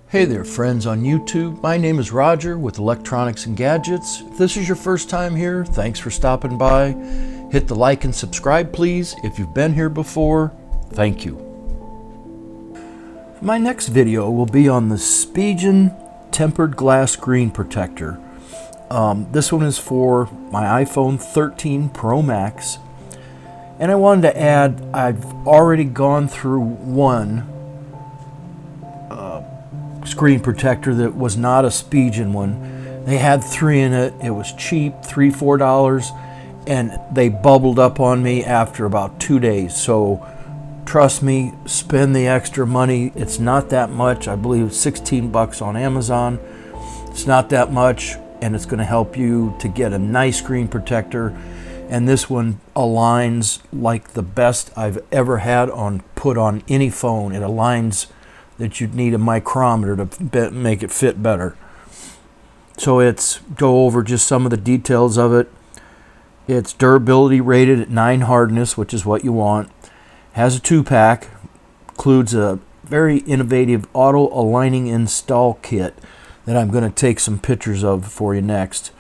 Hey there friends on YouTube, my name is Roger with Electronics and Gadgets. If this is your first time here, thanks for stopping by. Hit the like and subscribe please. If you've been here before, thank you. My next video will be on the Spigen tempered glass screen protector. This one is for my iPhone 13 Pro Max. And I wanted to add, I've already gone through one screen protector that was not a Spigen one. They had three in it. It was cheap, $3-4, and they bubbled up on me after about 2 days. So trust me, spend the extra money. It's not that much. I believe it's 16 bucks on Amazon. It's not that much, and it's going to help you to get a nice screen protector. And this one aligns like the best I've ever had put on any phone. It aligns that you'd need a micrometer to make it fit better. So go over just some of the details of it. It's durability rated at 9 hardness, which is what you want. Has a 2-pack, includes a very innovative auto aligning install kit that I'm going to take some pictures of for you next.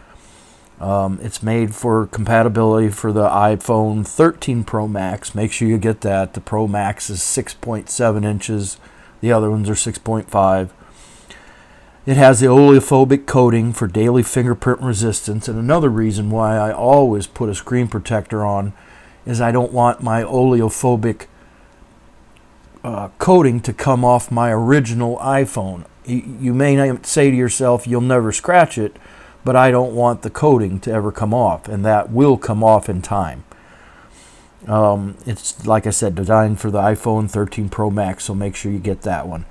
It's made for compatibility for the iPhone 13 Pro Max. Make sure you get that. The Pro Max is 6.7 inches. The other ones are 6.5. It has the oleophobic coating for daily fingerprint resistance. And another reason why I always put a screen protector on is I don't want my oleophobic coating to come off my original iPhone. You may say to yourself, you'll never scratch it, but I don't want the coating to ever come off, and that will come off in time. It's, like I said, designed for the iPhone 13 Pro Max, so make sure you get that one.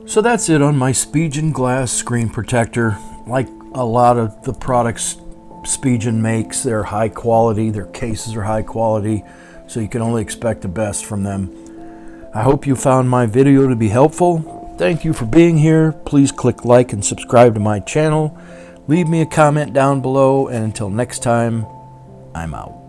So that's it on my Spigen glass screen protector. Like a lot of the products Spigen makes, they're high quality, their cases are high quality, so you can only expect the best from them. I hope you found my video to be helpful. Thank you for being here. Please click like and subscribe to my channel. Leave me a comment down below, and until next time, I'm out.